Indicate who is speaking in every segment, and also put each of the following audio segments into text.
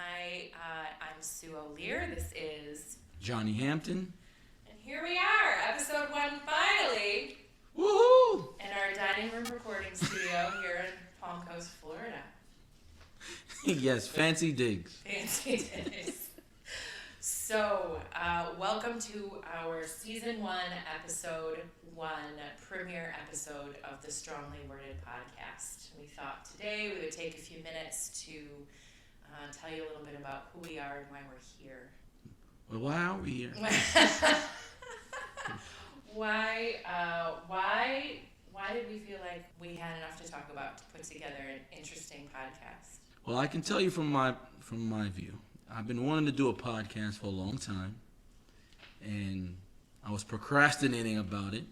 Speaker 1: I'm Sue O'Lear. This is
Speaker 2: Johnny Hampton.
Speaker 1: And here we are, episode 1 finally.
Speaker 2: Woohoo!
Speaker 1: In our dining room recording studio here in Palm Coast, Florida.
Speaker 2: Yes, fancy digs.
Speaker 1: Fancy digs. So, welcome to our season 1, episode 1, premiere episode of the Strongly Worded podcast. We thought today we would take a few minutes to tell you a little bit about who we are and why we're here.
Speaker 2: Well, why are we here?
Speaker 1: Why did we feel like we had enough to talk about to put together an interesting podcast?
Speaker 2: Well, I can tell you from my view. I've been wanting to do a podcast for a long time, and I was procrastinating about it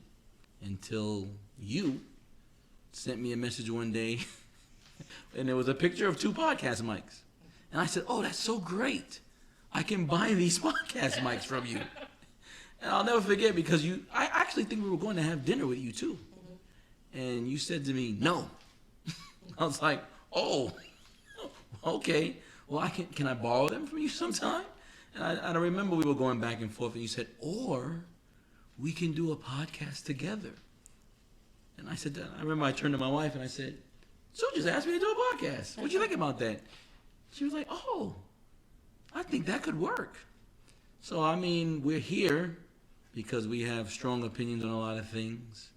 Speaker 2: until you sent me a message one day, and there was a picture of 2 podcast mics. And I said, oh, that's so great. I can buy these podcast mics from you. And I'll never forget because I actually think we were going to have dinner with you too. Mm-hmm. And you said to me, no. I was like, oh, okay. Well, can I borrow them from you sometime? And I remember we were going back and forth and you said, or we can do a podcast together. And I said, I remember I turned to my wife and I said, so just asked me to do a podcast. What do you think about that? She was like, oh, I think that could work. So, I mean, we're here because we have strong opinions on a lot of things,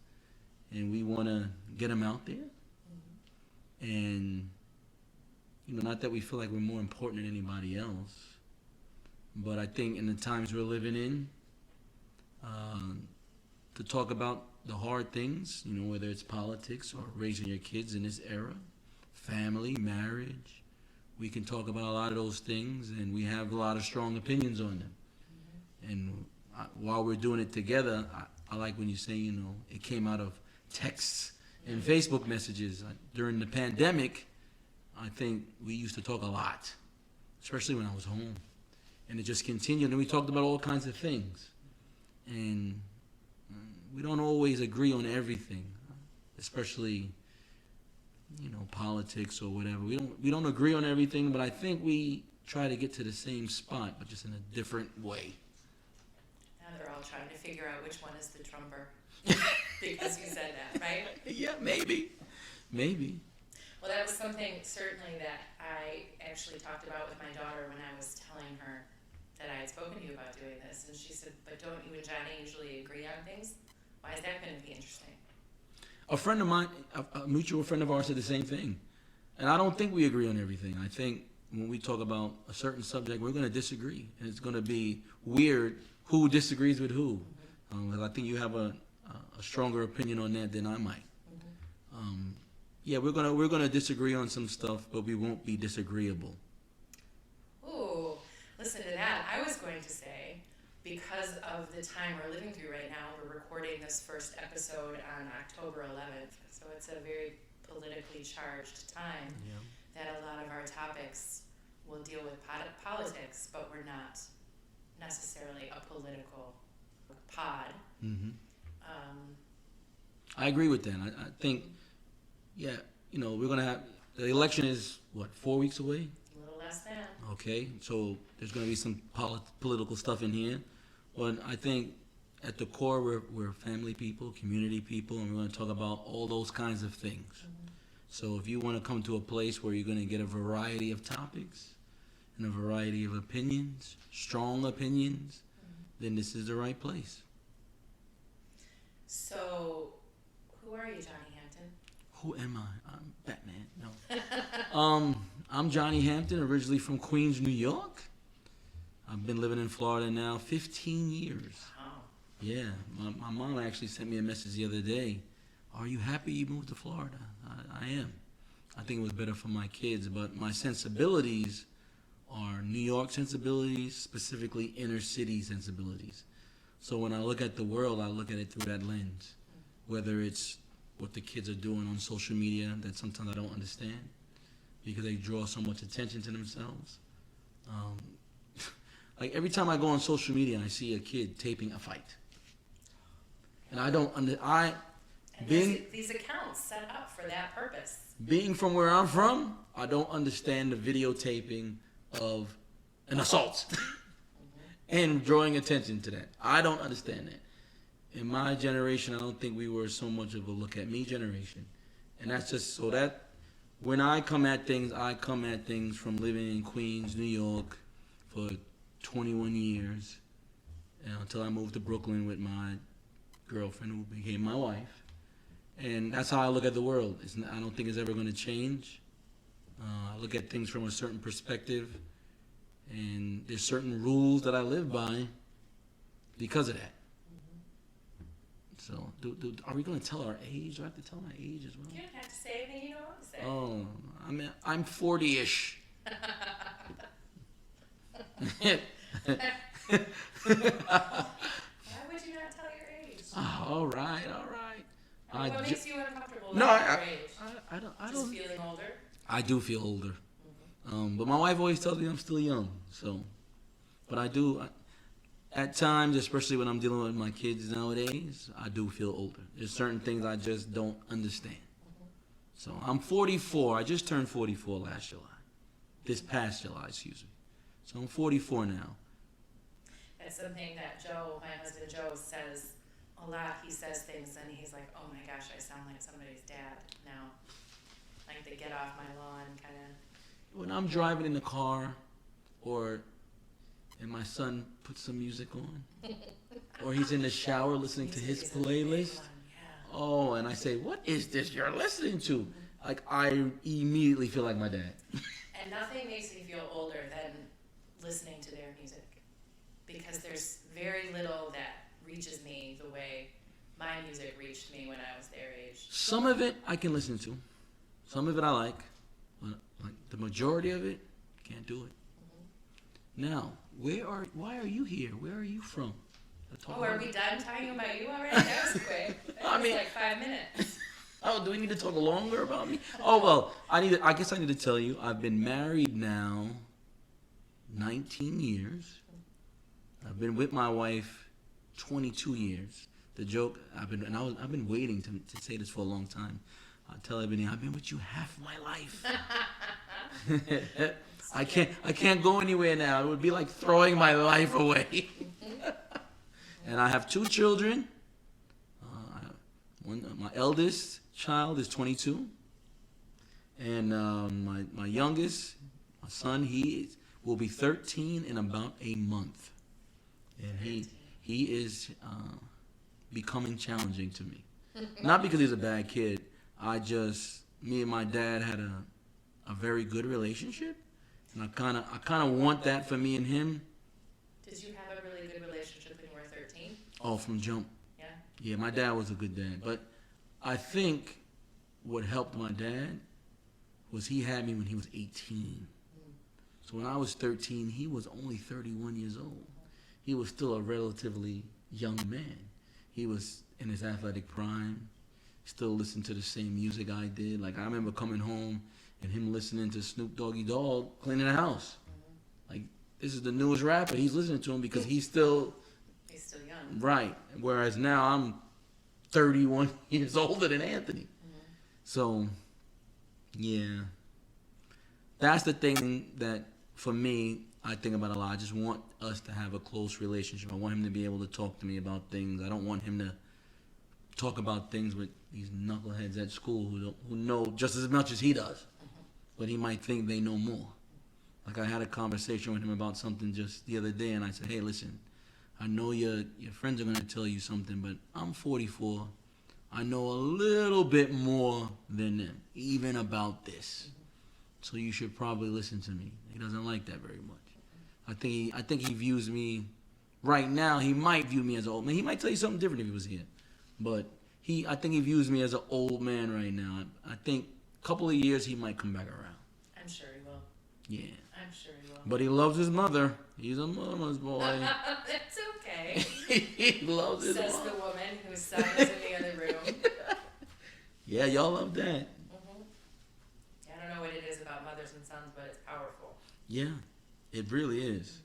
Speaker 2: and we want to get them out there. Mm-hmm. And, not that we feel like we're more important than anybody else, but I think in the times we're living in, to talk about the hard things, whether it's politics or raising your kids in this era, family, marriage, we can talk about a lot of those things, and we have a lot of strong opinions on them. Mm-hmm. And while we're doing it together, I like when you say, it came out of texts and Facebook messages. During the pandemic, I think we used to talk a lot, especially when I was home. And it just continued, and we talked about all kinds of things. And we don't always agree on everything, especially politics or whatever. We don't agree on everything, but I think we try to get to the same spot, but just in a different way.
Speaker 1: Now they're all trying to figure out which one is the trumper, because you said that, right?
Speaker 2: Yeah, maybe.
Speaker 1: Well, that was something certainly that I actually talked about with my daughter when I was telling her that I had spoken to you about doing this, and she said, but don't you and Johnny usually agree on things? Why is that going to be interesting?
Speaker 2: A friend of mine, a mutual friend of ours, said the same thing. And I don't think we agree on everything. I think when we talk about a certain subject, we're going to disagree. And it's going to be weird who disagrees with who. Mm-hmm. I think you have a stronger opinion on that than I might. Mm-hmm. Yeah, we're gonna disagree on some stuff, but we won't be disagreeable.
Speaker 1: Ooh, listen to that. I was going to say, because of the time we're living through right now, we're recording this first episode on October 11th, so it's a very politically charged time. Yeah. That a lot of our topics will deal with politics, but we're not necessarily a political pod. Mm-hmm.
Speaker 2: I agree with that. I think, we're going to have, the election is, 4 weeks away?
Speaker 1: A little less than.
Speaker 2: Okay, so there's going to be some political stuff in here. But I think at the core, we're family people, community people, and we're going to talk about all those kinds of things. Mm-hmm. So if you want to come to a place where you're going to get a variety of topics and a variety of opinions, strong opinions, then this is the right place.
Speaker 1: So, who are you, Johnny Hampton?
Speaker 2: Who am I? I'm Batman. No. I'm Johnny Hampton, originally from Queens, New York. I've been living in Florida now 15 years. Wow. Yeah. My mom actually sent me a message the other day. Are you happy you moved to Florida? I am. I think it was better for my kids, but my sensibilities are New York sensibilities, specifically inner city sensibilities. So when I look at the world, I look at it through that lens. Whether it's what the kids are doing on social media that sometimes I don't understand because they draw so much attention to themselves. Like every time I go on social media, I see a kid taping a fight. And I don't
Speaker 1: these accounts set up for that purpose.
Speaker 2: Being from where I'm from, I don't understand the videotaping of an assault and drawing attention to that. I don't understand that. In my generation, I don't think we were so much of a look at me generation. And that's just so that when I come at things from living in Queens, New York for 21 years until I moved to Brooklyn with my girlfriend who became my wife. And that's how I look at the world. I don't think it's ever going to change. I look at things from a certain perspective, and there's certain rules that I live by because of that. So, are we going to tell our age? Do I have to tell my age as well?
Speaker 1: You don't have to say anything you don't want to say.
Speaker 2: Oh, I'm 40-ish.
Speaker 1: Why would you not tell your age?
Speaker 2: Oh, all right.
Speaker 1: What makes you uncomfortable
Speaker 2: No,
Speaker 1: about your age?
Speaker 2: I don't.
Speaker 1: Just feeling older?
Speaker 2: I do feel older. But my wife always tells me I'm still young. So, but I do. At times, especially when I'm dealing with my kids nowadays, I do feel older. There's certain things I just don't understand. So I'm 44. I just turned 44 last July. This past July, excuse me. So I'm 44 now.
Speaker 1: That's something that Joe, my husband Joe, says a lot. He says things and he's like, oh my gosh, I sound like somebody's dad now. Like the get off my lawn kind of.
Speaker 2: When I'm driving in the car and my son puts some music on, or he's in the shower listening to his playlist. Oh, and I say, what is this you're listening to? Like, I immediately feel like my dad.
Speaker 1: And nothing makes me feel older than listening to their music. Because there's very little that reaches me the way my music reached me when I was their age.
Speaker 2: Some of it I can listen to. Some of it I like. But like the majority of it, can't do it. Now, why are you here? Where are you from?
Speaker 1: Are we done talking about you already? That was quick. That was like 5 minutes.
Speaker 2: Oh, do we need to talk longer about me? Oh, well, I guess I need to tell you, I've been married now 19 years. I've been with my wife 22 years. The joke, I've been waiting to say this for a long time. I tell everybody, I've been with you half my life. I can't go anywhere now. It would be like throwing my life away. And I have 2 children. My eldest child is 22, and my youngest, my son, he will be 13 in about a month, and he is becoming challenging to me. Not because he's a bad kid. Me and my dad had a very good relationship, and I kind of want that for me and him.
Speaker 1: Did you have a really good relationship when you were 13?
Speaker 2: Oh, from jump.
Speaker 1: Yeah?
Speaker 2: Yeah, my dad was a good dad. But I think what helped my dad was he had me when he was 18. So when I was 13, he was only 31 years old. He was still a relatively young man. He was in his athletic prime, still listened to the same music I did. Like, I remember coming home and him listening to Snoop Doggy Dogg cleaning the house. Like, this is the newest rapper. He's listening to him because he's still young. Right. Whereas now I'm 31 years older than Anthony. So, yeah. That's the thing that, for me, I think about a lot. I just want us to have a close relationship. I want him to be able to talk to me about things. I don't want him to talk about things with these knuckleheads at school who know just as much as he does. But he might think they know more. Like, I had a conversation with him about something just the other day, and I said, hey, listen, I know your friends are going to tell you something, but I'm 44. I know a little bit more than them, even about this. So you should probably listen to me. He doesn't like that very much. I think he views me, right now, he might view me as an old man. He might tell you something different if he was here. But I think he views me as an old man right now. I think a couple of years he might come back around.
Speaker 1: I'm sure he will.
Speaker 2: Yeah.
Speaker 1: I'm sure he will.
Speaker 2: But he loves his mother. He's a mama's boy.
Speaker 1: It's okay.
Speaker 2: He loves his mother.
Speaker 1: Says the woman whose son is in the other room.
Speaker 2: Yeah, y'all love that.
Speaker 1: I don't know what it is about mothers and sons, but it's powerful.
Speaker 2: Yeah, it really is.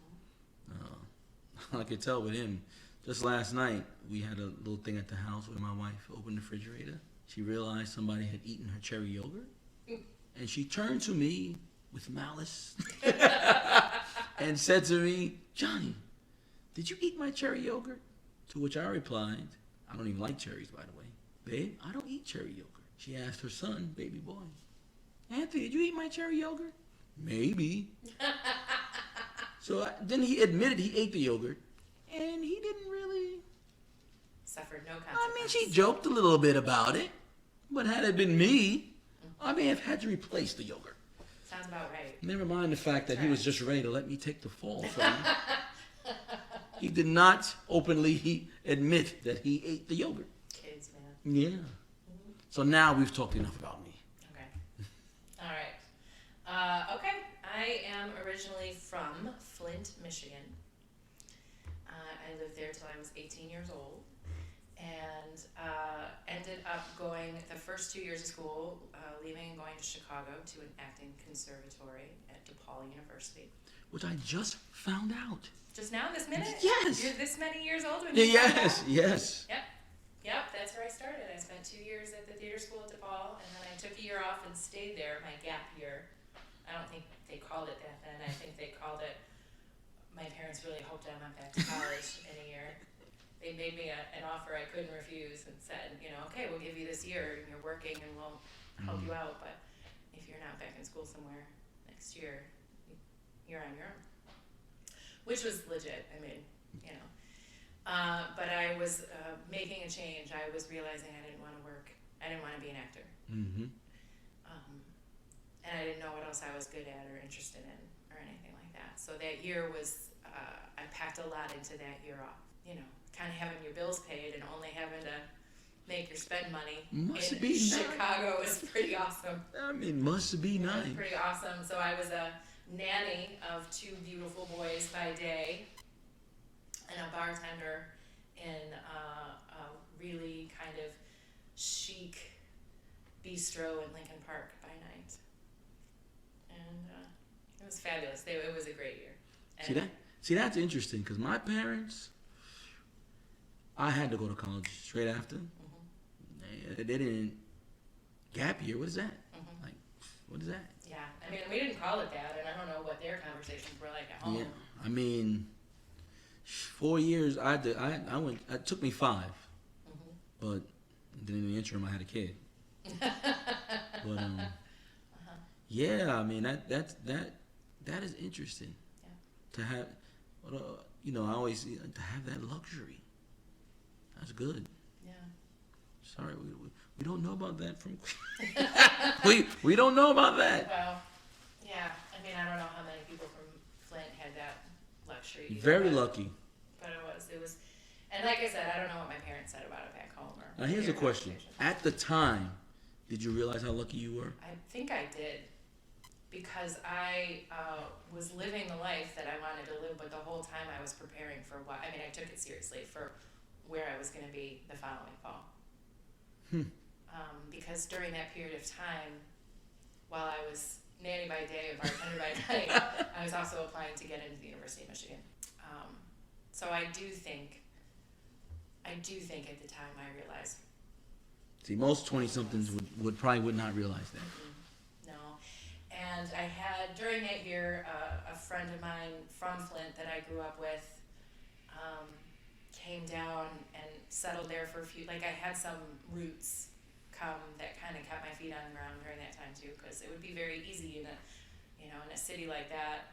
Speaker 2: I could tell with him. Just last night, we had a little thing at the house where my wife opened the refrigerator. She realized somebody had eaten her cherry yogurt. And she turned to me with malice and said to me, Johnny, did you eat my cherry yogurt? To which I replied, I don't even like cherries, by the way. Babe, I don't eat cherry yogurt. She asked her son, baby boy, Anthony, did you eat my cherry yogurt? Maybe. So then he admitted he ate the yogurt, and he didn't really...
Speaker 1: Suffered no consequences.
Speaker 2: I mean, she joked a little bit about it, but had it been me, I may have had to replace the yogurt.
Speaker 1: Sounds about right.
Speaker 2: Never mind the fact that he was just ready to let me take the fall from him. He did not openly admit that he ate the yogurt.
Speaker 1: Kids, man.
Speaker 2: Yeah. Mm-hmm. So now we've talked enough about me.
Speaker 1: Okay. All right. Okay. I am originally from Flint, Michigan. I lived there till I was 18 years old, and ended up going the first 2 years of school, leaving and going to Chicago to an acting conservatory at DePaul University.
Speaker 2: Which I just found out.
Speaker 1: Just now, this minute?
Speaker 2: Yes.
Speaker 1: You're this many years old when you found out?
Speaker 2: Yes.
Speaker 1: Yep, that's where I started. I spent 2 years at the theater school at DePaul, and then I took a year off and stayed there, my gap year. I don't think they called it that then. I think they called it, my parents really hoped I went back to college in a year. They made me an offer I couldn't refuse and said, okay, we'll give you this year, and you're working, and we'll help you out, but if you're not back in school somewhere next year, you're on your own. Which was legit, but I was making a change. I was realizing I didn't want to work. I didn't want to be an actor. Mm-hmm. And I didn't know what else I was good at or interested in or anything like that. So that year was, I packed a lot into that year off. Kind of having your bills paid and only having to make your spend money
Speaker 2: must
Speaker 1: in
Speaker 2: be
Speaker 1: Chicago was pretty awesome.
Speaker 2: Must be nice.
Speaker 1: It was pretty awesome. So I was a nanny of 2 beautiful boys by day and a bartender in a really kind of chic bistro in Lincoln Park by night. And it was fabulous. It was a great year. And
Speaker 2: See, that's interesting because my parents, I had to go to college straight after. Mm-hmm. They didn't. Gap year, what is that? Mm-hmm. Like, what is that?
Speaker 1: Yeah, we didn't call it that, and I don't know what their conversations were like at home.
Speaker 2: Yeah, 4 years. I went. It took me 5, mm-hmm. But then in the interim, I had a kid. But yeah, that is interesting. Yeah. To have, I always to have that luxury. That's good.
Speaker 1: Yeah.
Speaker 2: Sorry, we don't know about that from. we don't know about that.
Speaker 1: Well, yeah. I don't know how many people from Flint had that luxury. Either,
Speaker 2: Very lucky.
Speaker 1: But it was, and like I said, I don't know what my parents said about it back home.
Speaker 2: Now here's a question: at the time, did you realize how lucky you were?
Speaker 1: I think I did, because I was living the life that I wanted to live, but the whole time I was preparing for what. I took it seriously for where I was going to be the following fall. Because during that period of time, while I was nanny by day and bartender by night, I was also applying to get into the University of Michigan. So I do think at the time I realized.
Speaker 2: See, most 20-somethings would not realize that.
Speaker 1: Mm-hmm. No. And I had, during that year, a friend of mine from Flint that I grew up with came down and settled there for a few, I had some roots come that kind of kept my feet on the ground during that time too, because it would be very easy in a city like that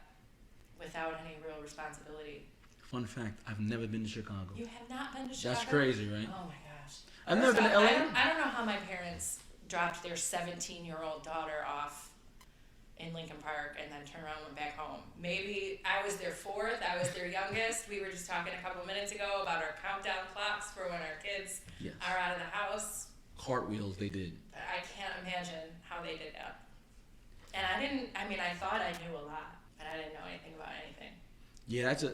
Speaker 1: without any real responsibility.
Speaker 2: Fun fact, I've never been to Chicago.
Speaker 1: You have not been to Chicago?
Speaker 2: That's crazy, right?
Speaker 1: Oh my gosh.
Speaker 2: I've never been to LA.
Speaker 1: I don't know how my parents dropped their 17-year-old daughter off in Lincoln Park and then turned around and went back home. Maybe I was their 4th, I was their youngest. We were just talking a couple minutes ago about our countdown clocks for when our kids are out of the house.
Speaker 2: Cartwheels they did.
Speaker 1: I can't imagine how they did that. And I thought I knew a lot, but I didn't know anything about anything.
Speaker 2: Yeah, that's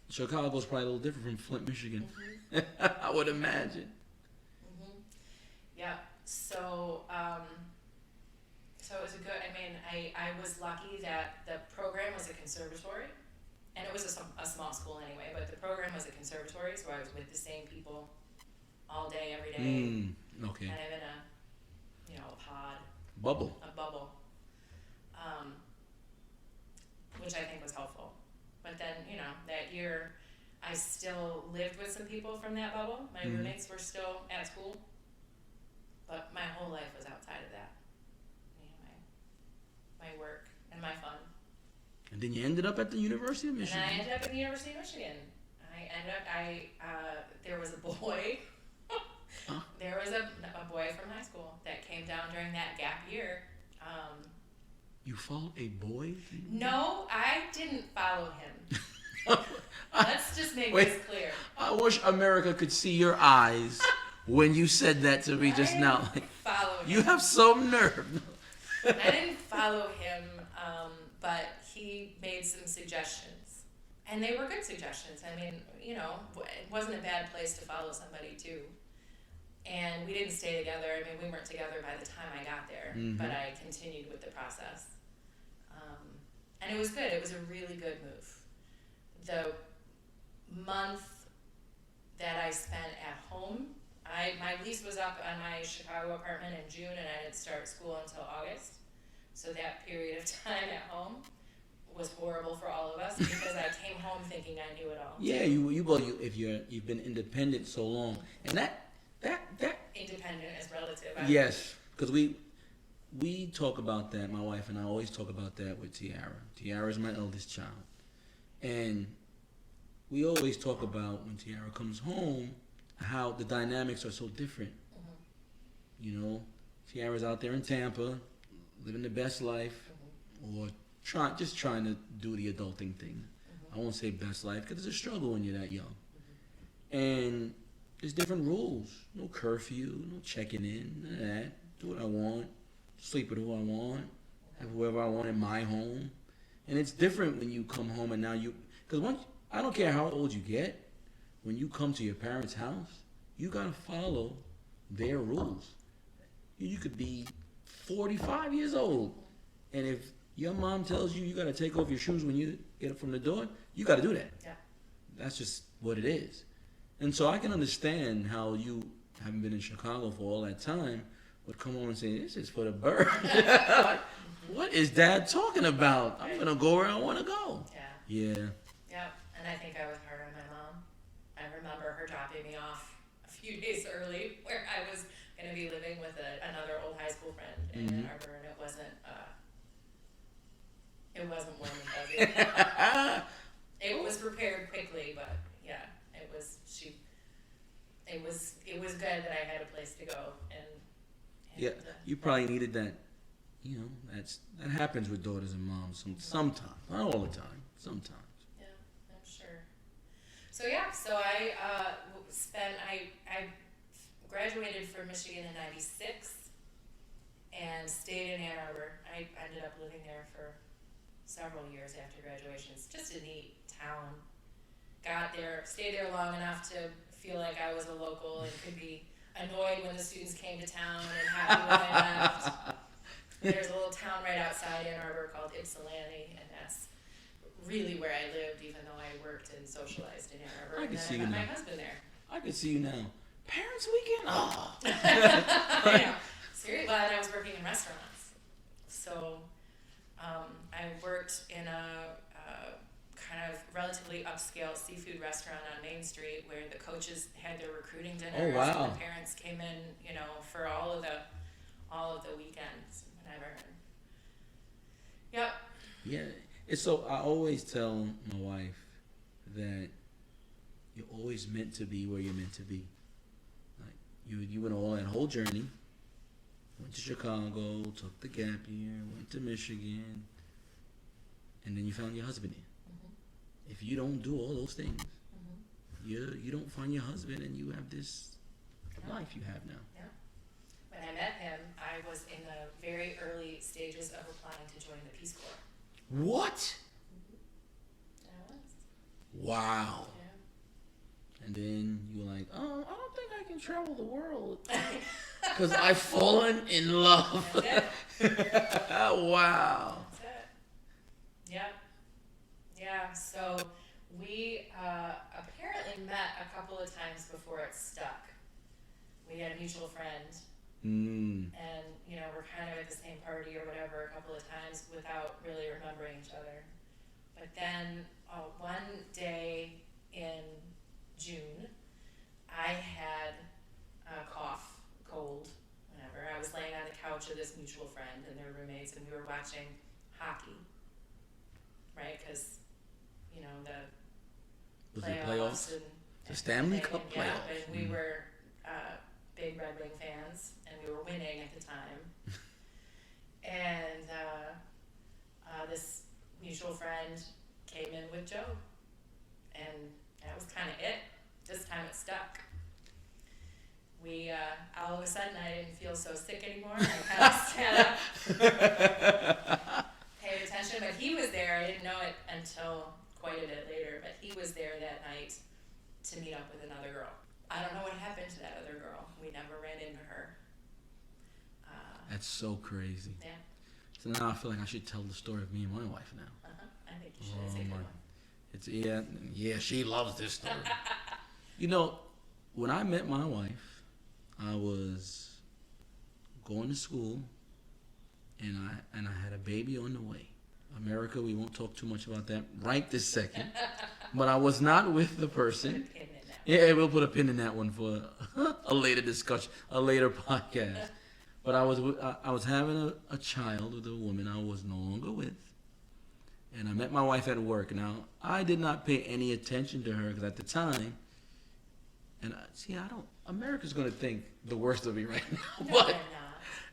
Speaker 2: Chicago's probably a little different from Flint, Michigan. Mm-hmm. I would imagine.
Speaker 1: Mm-hmm. Yeah. So it was I was lucky that the program was a conservatory, and it was a small school anyway, but the program was a conservatory, so I was with the same people all day, every day.
Speaker 2: Okay.
Speaker 1: Kind of in a pod.
Speaker 2: Bubble.
Speaker 1: A bubble. which I think was helpful. But then, that year, I still lived with some people from that bubble. My roommates were still at school, but my whole life was outside of that. My work and my fun.
Speaker 2: And then you ended up at the University of Michigan.
Speaker 1: And I ended up at the University of Michigan. There was a boy.
Speaker 2: Huh?
Speaker 1: There was a boy from high school that came down during that gap year.
Speaker 2: You followed a boy?
Speaker 1: No, I didn't follow him. Let's just make this clear.
Speaker 2: I wish America could see your eyes when you said that to me just now. Like,
Speaker 1: follow him.
Speaker 2: You have some nerve.
Speaker 1: I didn't follow him, but he made some suggestions. And they were good suggestions. I mean, it wasn't a bad place to follow somebody, too. And we didn't stay together. I mean, we weren't together by the time I got there, but I continued with the process. And it was good. It was a really good move. The month that I spent at home, my lease was up on my Chicago apartment in June, and I didn't start school until August. So that period of time at home was horrible for all of us because I came home thinking I knew it all.
Speaker 2: Yeah, you've been independent so long, and that
Speaker 1: independent is relative.
Speaker 2: Yes, because we talk about that. My wife and I always talk about that with Tiara. Tiara is my eldest child, and we always talk about when Tiara comes home how the dynamics are so different. Tiara's out there in Tampa, living the best life, or just trying to do the adulting thing. I won't say best life because it's a struggle when you're that young. And there's different rules. No curfew, no checking in, none of that. Do what I want, sleep with who I want, have whoever I want in my home. And it's different when you come home and now because I don't care how old you get, when you come to your parents' house, you gotta follow their rules. You could be 45 years old, and if your mom tells you gotta take off your shoes when you get up from the door, you gotta do that.
Speaker 1: Yeah.
Speaker 2: That's just what it is. And so I can understand how you, having been in Chicago for all that time, would come home and say, this is for the bird. Like, what is Dad talking about? I'm gonna go where I wanna go.
Speaker 1: Yeah.
Speaker 2: Yeah.
Speaker 1: Yep. And I think I was her and my mom. I remember her dropping me off a few days early where I was going to be living with another old high school friend in Ann Arbor, and it wasn't warm and fuzzy. It was prepared quickly, but yeah, it was good that I had a place to go and
Speaker 2: Yeah, you probably needed that. That happens with daughters and moms sometimes, not all the time, sometimes.
Speaker 1: Yeah, I'm sure. So I I graduated from Michigan in '96 and stayed in Ann Arbor. I ended up living there for several years after graduation. It's just a neat town. Got there, stayed there long enough to feel like I was a local and could be annoyed when the students came to town and happy when I left. There's a little town right outside Ann Arbor called Ypsilanti, and that's really where I lived, even though I worked and socialized in Ann Arbor.
Speaker 2: I can see you
Speaker 1: met
Speaker 2: now.
Speaker 1: my husband there.
Speaker 2: I can see you now. Parents' weekend? Oh.
Speaker 1: I know. Seriously, well, and I was working in restaurants. So I worked in a kind of relatively upscale seafood restaurant on Main Street where the coaches had their recruiting dinners.
Speaker 2: Oh, wow.
Speaker 1: And the parents came in, for all of the weekends, whatever. Yep.
Speaker 2: Yeah. So I always tell my wife that you're always meant to be where you're meant to be. Like you went all that whole journey, went to Chicago, took the gap year, went to Michigan, and then you found your husband here. Mm-hmm. If you don't do all those things, you don't find your husband, and you have this life you have now.
Speaker 1: Yeah. When I met him, I was in the very early stages of applying to join the Peace Corps.
Speaker 2: What?
Speaker 1: I was.
Speaker 2: Wow.
Speaker 1: Yeah.
Speaker 2: And then you were like, oh, I don't think I can travel the world because I've fallen in love.
Speaker 1: That's it.
Speaker 2: Wow.
Speaker 1: That's it. Yep. Yeah. So we apparently met a couple of times before it stuck. We had a mutual friend. And, we're kind of at the same party or whatever a couple of times without really remembering each other. But then one day in June, I had a cough, cold, whatever. I was laying on the couch with this mutual friend and their roommates, and we were watching hockey, right? Because, you know, the playoffs and
Speaker 2: the Stanley Cup
Speaker 1: yeah,
Speaker 2: playoffs.
Speaker 1: and we were big Red Wing fans, and we were winning at the time. And this mutual friend came in with Joe, and that was kind of it. This time it stuck. We all of a sudden I didn't feel so sick anymore. I kind of sat up, paid attention, but he was there. I didn't know it until quite a bit later, but he was there that night to meet up with another girl. I don't know what happened to that other girl. We never ran into her.
Speaker 2: That's so crazy.
Speaker 1: Yeah.
Speaker 2: So now I feel like I should tell the story of me and my wife now.
Speaker 1: I think you should. It's a good one.
Speaker 2: It's yeah, she loves this story. You know, when I met my wife, I was going to school, and I had a baby on the way. America, we won't talk too much about that right this second. But I was not with the person. Yeah, we'll put a pin in that one for a later discussion, a later podcast. But I was having a child with a woman I was no longer with, and I met my wife at work. Now I did not pay any attention to her because at the time, America's going to think the worst of me right now.
Speaker 1: No,
Speaker 2: But
Speaker 1: they're not.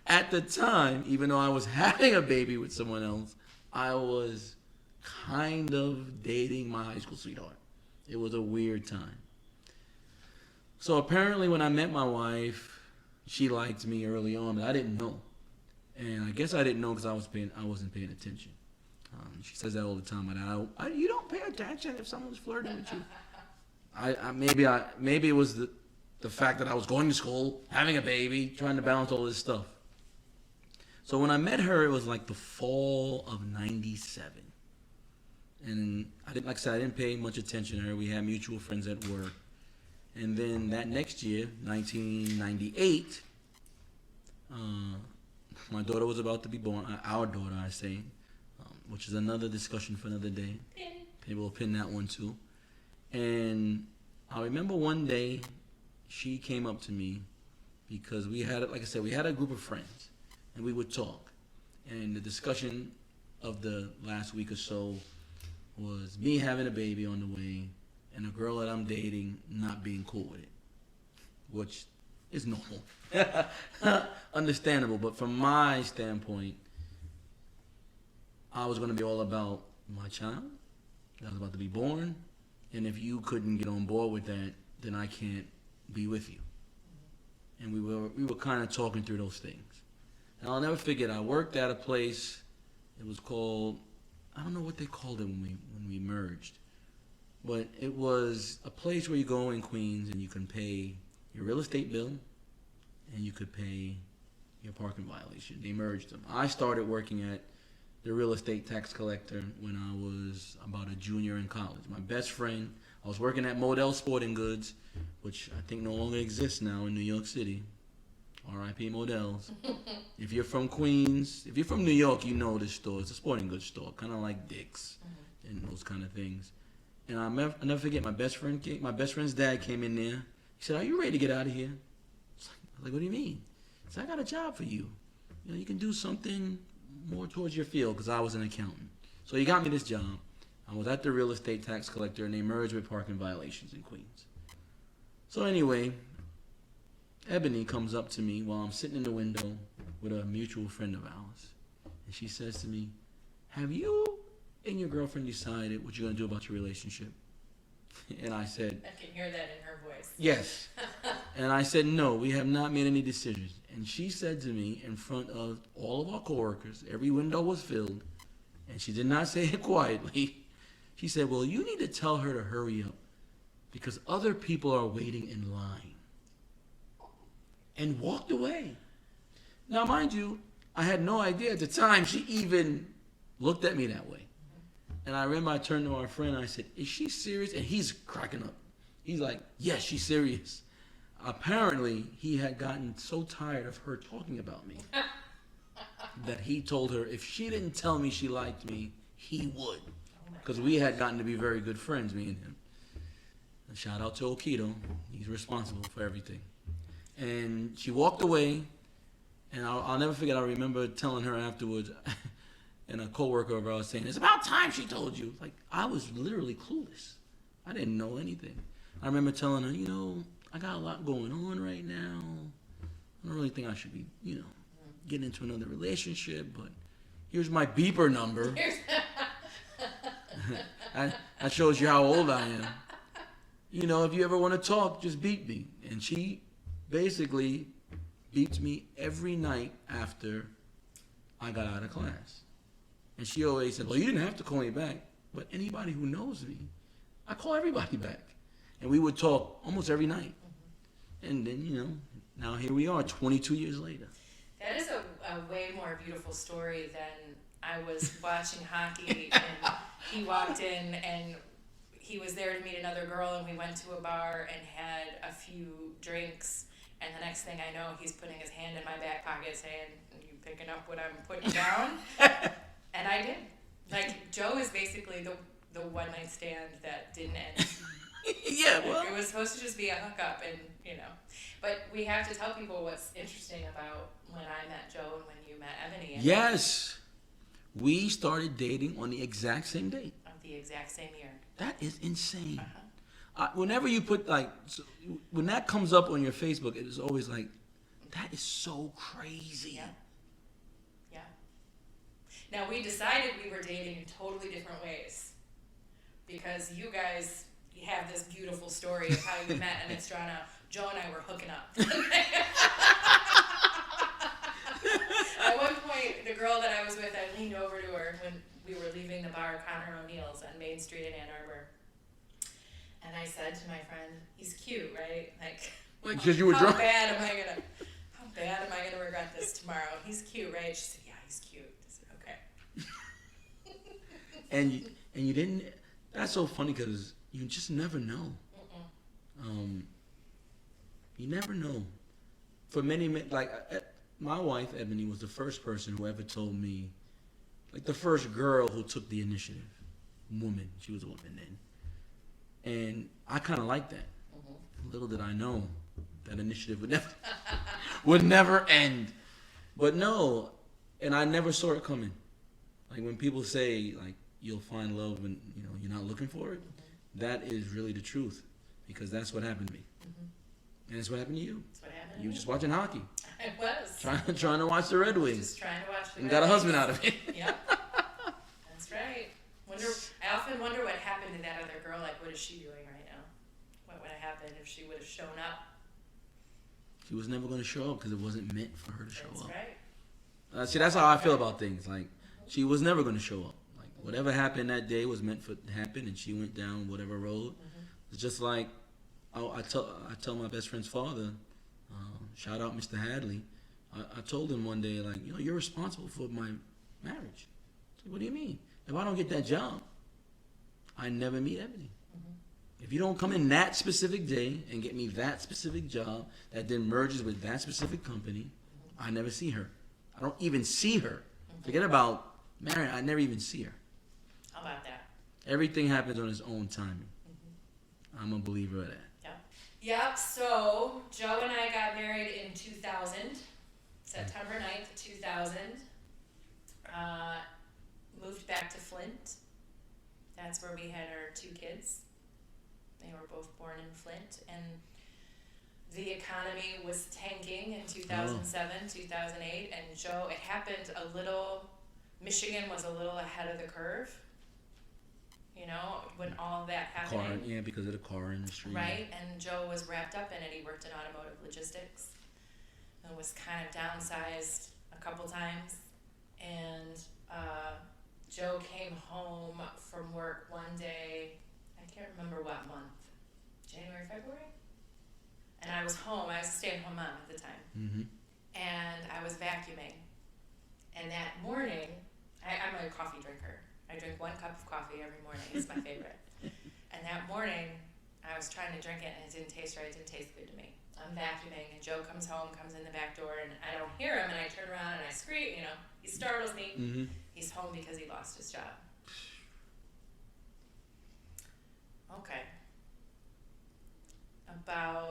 Speaker 2: at the time, even though I was having a baby with someone else, I was kind of dating my high school sweetheart. It was a weird time. So apparently when I met my wife, she liked me early on, but I didn't know. And I guess I didn't know because I wasn't paying attention. She says that all the time. You don't pay attention if someone's flirting with you. Maybe it was the fact that I was going to school, having a baby, trying to balance all this stuff. So when I met her, it was like the fall of '97. And I didn't pay much attention to her. We had mutual friends at work. And then that next year, 1998, my daughter was about to be born. Our daughter, I say, which is another discussion for another day. Maybe we'll pin that one too. And I remember one day she came up to me because we had, like I said, we had a group of friends and we would talk. And the discussion of the last week or so was me having a baby on the way and a girl that I'm dating not being cool with it, which is normal. Understandable, but from my standpoint, I was going to be all about my child that was about to be born, and if you couldn't get on board with that, then I can't be with you. And we were kind of talking through those things. And I'll never forget, I worked at a place, it was called, I don't know what they called it when we merged, but it was a place where you go in Queens and you can pay your real estate bill and you could pay your parking violation. They merged them. I started working at the real estate tax collector when I was about a junior in college. My best friend, I was working at Model Sporting Goods, which I think no longer exists now in New York City. R.I.P. Models. If you're from Queens, if you're from New York, you know this store. It's a sporting goods store, kind of like Dick's and those kind of things. And I'll never forget, my best friend's dad came in there. He said, "Are you ready to get out of here?" I was like, "What do you mean?" He said, "I got a job for you. You know, you can do something more towards your field," because I was an accountant. So he got me this job. I was at the real estate tax collector, and they merged with parking violations in Queens. So anyway, Ebony comes up to me while I'm sitting in the window with a mutual friend of ours. And she says to me, "Have you and your girlfriend decided what you're going to do about your relationship?" And I said,
Speaker 1: I can hear that in her voice.
Speaker 2: "Yes." And I said, "No, we have not made any decisions." And she said to me in front of all of our coworkers, every window was filled, and she did not say it quietly. She said, "Well, you need to tell her to hurry up because other people are waiting in line." And walked away. Now, mind you, I had no idea at the time she even looked at me that way. And I remember I turned to our friend and I said, "Is she serious?" And he's cracking up. He's like, "Yes, she's serious." Apparently, he had gotten so tired of her talking about me that he told her if she didn't tell me she liked me, he would. because we had gotten to be very good friends, me and him. And shout out to Okito. He's responsible for everything. And she walked away, and I'll never forget, I remember telling her afterwards, and a coworker of ours saying, "It's about time she told you." Like, I was literally clueless. I didn't know anything. I remember telling her, I got a lot going on right now. I don't really think I should be, getting into another relationship, but here's my beeper number. That shows you how old I am. If you ever want to talk, just beep me. And she basically beeps me every night after I got out of class. And she always said, "Well, you didn't have to call me back." But anybody who knows me, I call everybody back. And we would talk almost every night. And then, now here we are 22 years later.
Speaker 1: That is a way more beautiful story than I was watching hockey and he walked in and he was there to meet another girl and we went to a bar and had a few drinks, and the next thing I know he's putting his hand in my back pocket saying, "Are you picking up what I'm putting down?" And I did. Like, Joe is basically the one night stand that didn't end.
Speaker 2: Yeah, well,
Speaker 1: it was supposed to just be a hookup, and but we have to tell people what's interesting about when I met Joe and when you met Ebony.
Speaker 2: Yes, we started dating on the exact same date.
Speaker 1: Of the exact same year.
Speaker 2: That is insane. Whenever you put when that comes up on your Facebook, it is always like, that is so crazy.
Speaker 1: Yeah. Yeah. Now we decided we were dating in totally different ways because you guys have this beautiful story of how you met and it's drawn out. Joe and I were hooking up. At one point, the girl that I was with, I leaned over to her when we were leaving the bar, Connor O'Neill's on Main Street in Ann Arbor. And I said to my friend, "He's cute, right? Like,
Speaker 2: because you were drunk.
Speaker 1: How bad am I gonna regret this tomorrow? He's cute, right?" She said, "Yeah, he's cute." I said, "Okay."
Speaker 2: And you didn't. That's so funny because you just never know. You never know. For many, my wife Ebony was the first person who ever told me, like the first girl who took the initiative. Woman, she was a woman then, and I kind of liked that. Little did I know that initiative would never end. But no, and I never saw it coming. Like when people say like you'll find love when you're not looking for it, that is really the truth, because that's what happened to me. And it's what happened to you.
Speaker 1: That's what happened.
Speaker 2: You were just watching hockey.
Speaker 1: I was.
Speaker 2: Trying to watch the Red Wings.
Speaker 1: Just trying to watch the
Speaker 2: and
Speaker 1: Red
Speaker 2: got a
Speaker 1: Wings.
Speaker 2: husband out of it.
Speaker 1: Yep. That's right. I often wonder what happened to that other girl. Like, what is she doing right now? What would have happened if she would have shown up?
Speaker 2: She was never going to show up because it wasn't meant for her to show up.
Speaker 1: That's right.
Speaker 2: See, that's how I feel about things. Like, she was never going to show up. Like, whatever happened that day was meant for to happen, and she went down whatever road. It's just like, I tell my best friend's father, shout out Mr. Hadley. I told him one day, like, you're responsible for my marriage. I said, what do you mean? If I don't get that job, I never meet Ebony. If you don't come in that specific day and get me that specific job that then merges with that specific company, I never see her. I don't even see her. Forget about marriage. I never even see her.
Speaker 1: How about that?
Speaker 2: Everything happens on its own timing. I'm a believer of that.
Speaker 1: Yep, so Joe and I got married in 2000, September 9th, 2000. Moved back to Flint. That's where we had our 2 kids. They were both born in Flint. And the economy was tanking in 2007, 2008. And Joe, it happened Michigan was a little ahead of the curve. When all that happened.
Speaker 2: Because of the car industry.
Speaker 1: Right, and Joe was wrapped up in it. He worked in automotive logistics and was kind of downsized a couple times. And Joe came home from work one day, I can't remember what month, January, February? And I was home, I was a stay-at-home mom at the time. And I was vacuuming. And that morning, I'm a coffee drinker. I drink 1 cup of coffee every morning. It's my favorite. And that morning, I was trying to drink it, and it didn't taste right. It didn't taste good to me. I'm vacuuming, and Joe comes home, comes in the back door, and I don't hear him, and I turn around, and I scream, he startles me. He's home because he lost his job.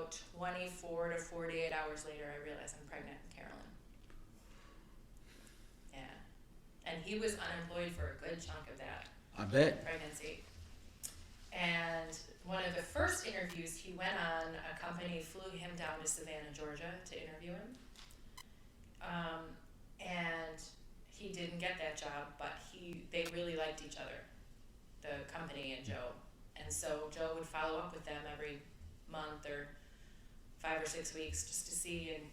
Speaker 1: about 24 to 48 hours later, I realized I'm pregnant with Carolyn. Yeah. And he was unemployed for a good chunk of that
Speaker 2: I bet.
Speaker 1: pregnancy. And one of the first interviews he went on, a company flew him down to Savannah, Georgia to interview him. And he didn't get that job, but they really liked each other, the company and Joe. And so Joe would follow up with them every month or 5 or 6 weeks just to see. And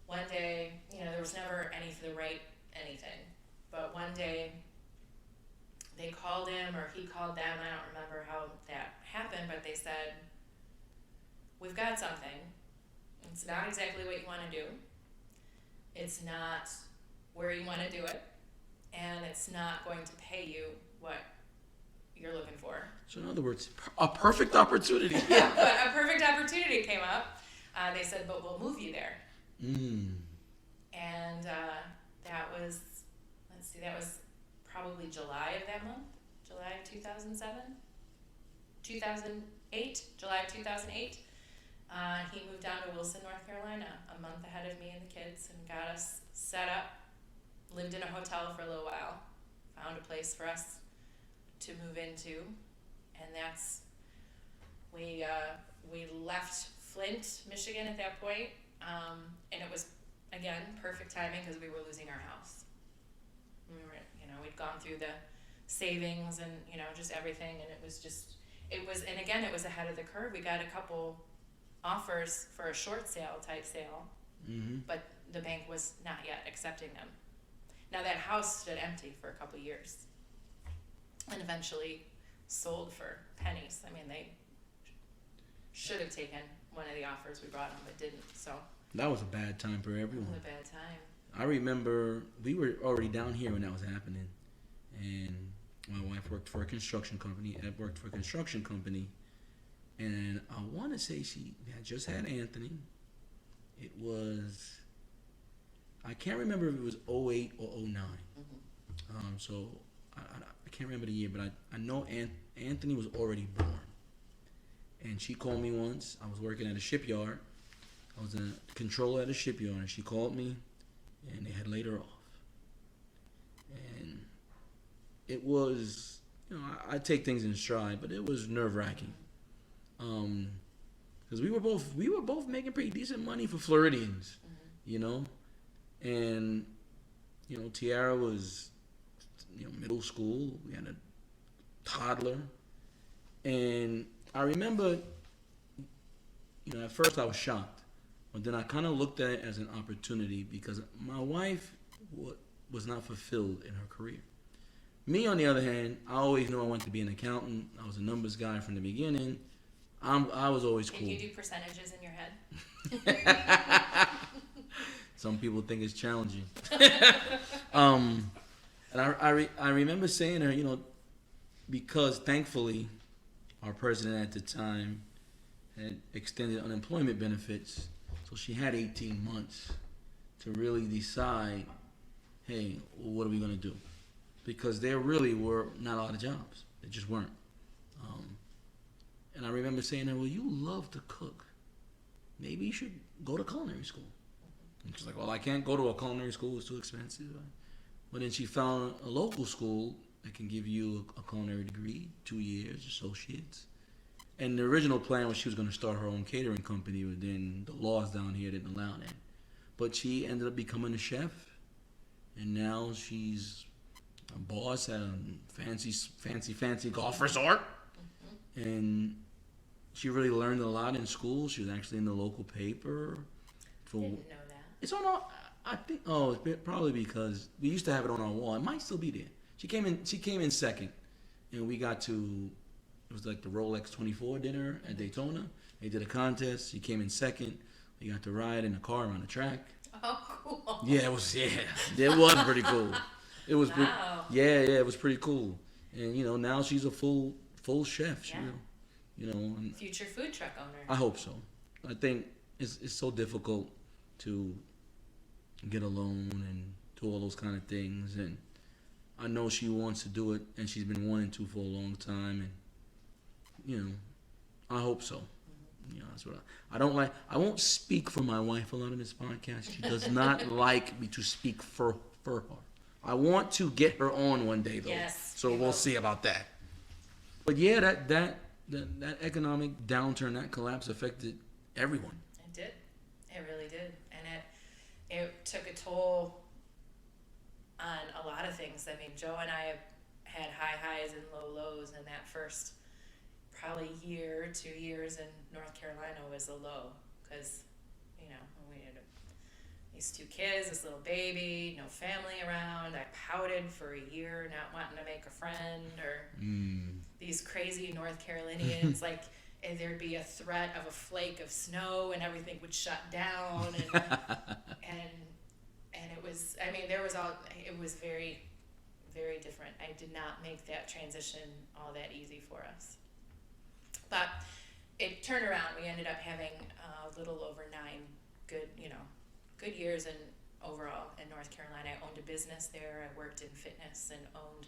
Speaker 1: one day, there was never the right anything. But one day they called him or he called them. I don't remember how that happened, but they said, we've got something. It's not exactly what you want to do. It's not where you want to do it. And it's not going to pay you what you're looking for.
Speaker 2: So in other words, a perfect opportunity.
Speaker 1: Yeah, but a perfect opportunity came up. They said, but we'll move you there. And that was probably July of that month. July of 2007? 2008? July of 2008. He moved down to Wilson, North Carolina, a month ahead of me and the kids, and got us set up. Lived in a hotel for a little while. Found a place for us to move into, and we left Flint, Michigan at that point, and it was again perfect timing because we were losing our house. We'd gone through the savings and just everything, and it was ahead of the curve. We got a couple offers for a short sale type sale, but the bank was not yet accepting them. Now that house stood empty for a couple years and eventually sold for pennies. I mean, they should have taken one of the offers we brought them, but didn't. So
Speaker 2: that was a bad time for everyone.
Speaker 1: It was a bad time.
Speaker 2: I remember we were already down here when that was happening, and my wife worked for a construction company. Ed worked for a construction company, and I want to say she had just had Anthony. It was, I can't remember if it was 08 or 09. So I can't remember the year, but I know Anthony was already born. And she called me once. I was working at a shipyard. I was a controller at a shipyard, and she called me, and they had laid her off. And it was, I take things in stride, but it was nerve-wracking. Because we were both making pretty decent money for Floridians, and Tiara was middle school. We had a toddler, and I remember at first I was shocked, but then I kind of looked at it as an opportunity because my wife was not fulfilled in her career. Me, on the other hand, I always knew I wanted to be an accountant. I was a numbers guy from the beginning. I was always cool.
Speaker 1: Can you do percentages in your head?
Speaker 2: Some people think it's challenging. And I remember saying to her, because thankfully our president at the time had extended unemployment benefits, so she had 18 months to really decide, hey, what are we going to do? Because there really were not a lot of jobs. There just weren't. And I remember saying to her, well, you love to cook. Maybe you should go to culinary school. And she's like, well, I can't go to a culinary school. It's too expensive. But then she found a local school that can give you a culinary degree, 2 years, associates. And the original plan was she was going to start her own catering company, but then the laws down here didn't allow that. But she ended up becoming a chef, and now she's a boss at a fancy golf resort. And she really learned a lot in school. She was actually in the local paper.
Speaker 1: Didn't know that.
Speaker 2: It's on our, I think. Oh, it's probably because we used to have it on our wall. It might still be there. She came in second, and we got to. It was like the Rolex 24 dinner at Daytona. They did a contest. She came in second. We got to ride in a car around the track.
Speaker 1: Oh, cool.
Speaker 2: Yeah, it was. Yeah, it was pretty cool. It was.
Speaker 1: Wow.
Speaker 2: It was pretty cool. And now she's a full chef.
Speaker 1: Yeah.
Speaker 2: And
Speaker 1: Future food truck owner.
Speaker 2: I hope so. I think it's so difficult to get a loan and do all those kind of things, and I know she wants to do it, and she's been wanting to for a long time, and I hope so. You know, that's what I don't like. I won't speak for my wife a lot in this podcast. She does not like me to speak for her. I want to get her on one day though.
Speaker 1: Yes.
Speaker 2: So we'll see about that. But yeah, that economic downturn, that collapse affected everyone.
Speaker 1: It did. It really did. And it took a toll on a lot of things. I mean, Joe and I had high highs and low lows, and that first probably year, 2 years in North Carolina was a low because, you know, we had these 2 kids, this little baby, no family around. I pouted for a year, not wanting to make a friend, or these crazy North Carolinians, like, and there'd be a threat of a flake of snow and everything would shut down, and it was, I mean, it was very, very different. I did not make that transition all that easy for us. But it turned around. We ended up having a little over 9 good years overall in North Carolina. I owned a business there. I worked in fitness and owned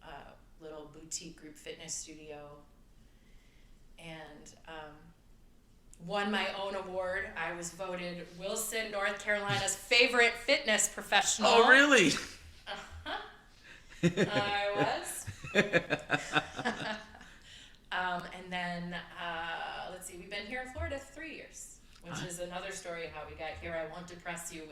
Speaker 1: a little boutique group fitness studio, and won my own award. I was voted Wilson, North Carolina's favorite fitness professional.
Speaker 2: Oh, really?
Speaker 1: I was. And then, let's see, we've been here in Florida 3 years, which is another story how we got here. I won't depress you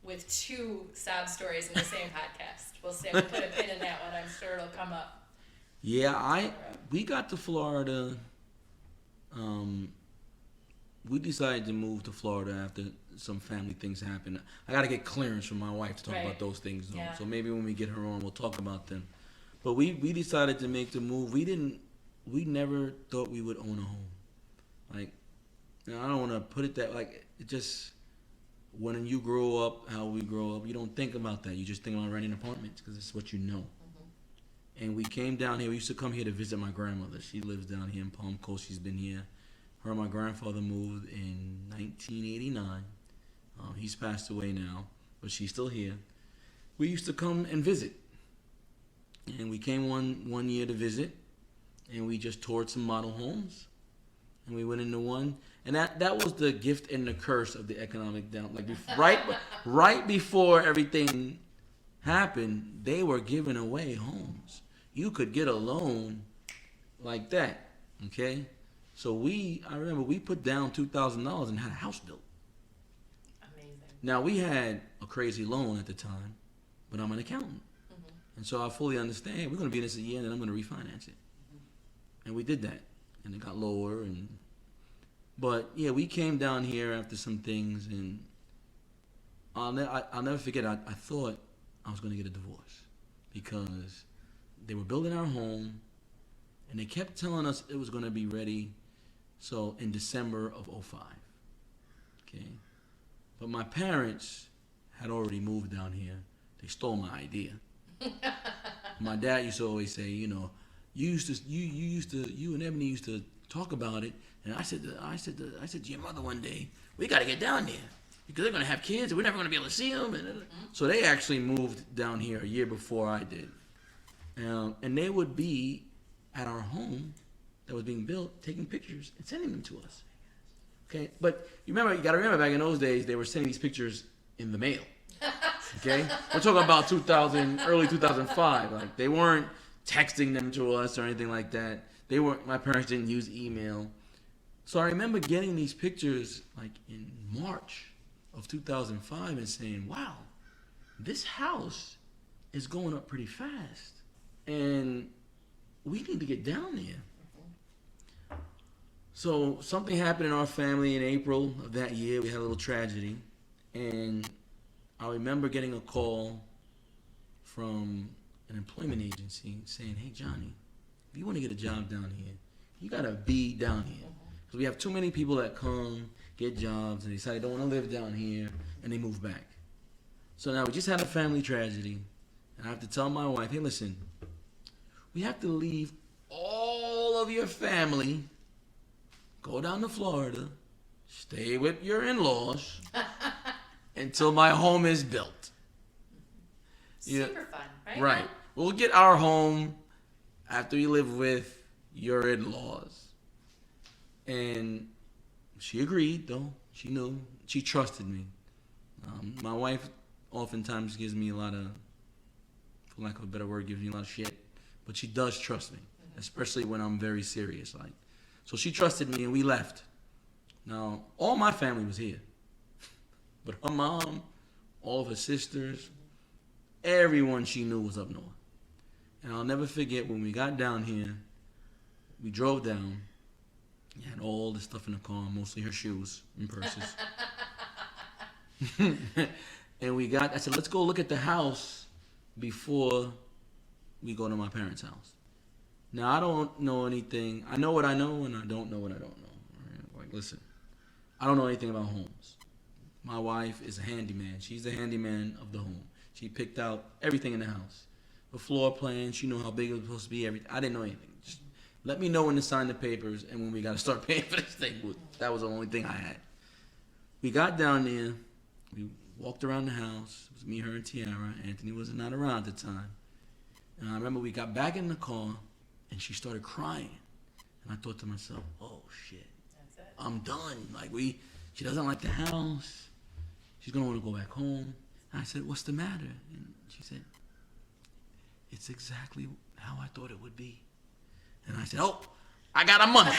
Speaker 1: with 2 sob stories in the same podcast. We'll see. We'll put a pin in that one. I'm sure it'll come up.
Speaker 2: Yeah, we got to Florida. We decided to move to Florida after some family things happened. I got to get clearance from my wife to talk about those things, though. Yeah. So maybe when we get her on, we'll talk about them. But we decided to make the move. We never thought we would own a home. Like, you know, I don't want to put it that, like, it just, when you grow up, how we grow up, you don't think about that. You just think about renting apartments because it's what you know. Mm-hmm. And we came down here. We used to come here to visit my grandmother. She lives down here in Palm Coast. She's been here. Her and my grandfather moved in 1989. He's passed away now, but she's still here. We used to come and visit. And we came one year to visit, and we just toured some model homes. And we went into one, and that was the gift and the curse of the economic down. Like right before everything happened, they were giving away homes. You could get a loan like that, okay? So I remember we put down $2,000 and had a house built.
Speaker 1: Amazing. Now
Speaker 2: we had a crazy loan at the time, but I'm an accountant, and so I fully understand. Hey, we're going to be in this a year, and then I'm going to refinance it, and we did that, and it got lower. But yeah, we came down here after some things, and I'll never forget. I thought I was going to get a divorce because they were building our home, and they kept telling us it was going to be ready. So in December of 2005, okay? But my parents had already moved down here. They stole my idea. My dad used to always say, you know, you and Ebony used to talk about it, and I said to your mother one day, we got to get down there because they're going to have kids and we're never going to be able to see them. So they actually moved down here a year before I did, and they would be at our home that was being built, taking pictures and sending them to us. Okay, but you got to remember back in those days, they were sending these pictures in the mail. Okay, we're talking about early 2005. Like, they weren't texting them to us or anything like that. My parents didn't use email. So I remember getting these pictures like in March of 2005 and saying, wow, this house is going up pretty fast, and we need to get down there. So something happened in our family in April of that year. We had a little tragedy, and I remember getting a call from an employment agency saying, hey, Johnny, if you want to get a job down here, you got to be down here. Because we have too many people that come, get jobs, and they decide they don't want to live down here, and they move back. So now we just had a family tragedy, and I have to tell my wife, hey, listen, we have to leave all of your family, go down to Florida, stay with your in-laws until my home is built.
Speaker 1: Super fun, right?
Speaker 2: Right. We'll get our home after you live with your in-laws. And she agreed, though. She knew. She trusted me. My wife oftentimes gives me a lot of, for lack of a better word, gives me a lot of shit. But she does trust me, especially when I'm very serious. Like, so she trusted me, and we left. Now, all my family was here. But her mom, all of her sisters, everyone she knew was up north. And I'll never forget when we got down here, we drove down. We had all this stuff in the car, mostly her shoes and purses. And I said, let's go look at the house before we go to my parents' house. Now, I don't know anything. I know what I know, and I don't know what I don't know. Right? Like, listen, I don't know anything about homes. My wife is a handyman. She's the handyman of the home. She picked out everything in the house. The floor plan, she knew how big it was supposed to be, everything. I didn't know anything. Just let me know when to sign the papers and when we got to start paying for this thing. That was the only thing I had. We got down there. We walked around the house. It was me, her, and Tiara. Anthony was not around at the time. And I remember we got back in the car, and she started crying. And I thought to myself, oh, shit.
Speaker 1: That's it.
Speaker 2: I'm done. Like, she doesn't like the house. She's going to want to go back home. And I said, what's the matter? And she said, it's exactly how I thought it would be. And I said, oh, I got a month.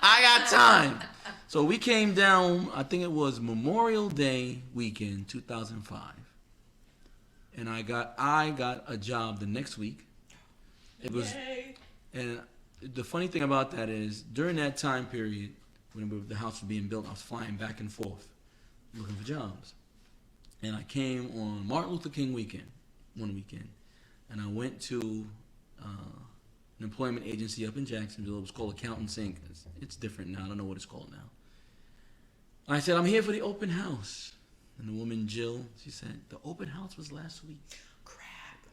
Speaker 2: I got time. So we came down, I think it was Memorial Day weekend, 2005. And I got a job the next week. It was,
Speaker 1: Yay.
Speaker 2: And the funny thing about that is, during that time period, when the house was being built, I was flying back and forth looking for jobs. And I came on Martin Luther King weekend, one weekend, and I went to an employment agency up in Jacksonville. It was called Accountants Inc. It's different now. I don't know what it's called now. I said, I'm here for the open house. And the woman, Jill, she said, the open house was last week.
Speaker 1: Crap.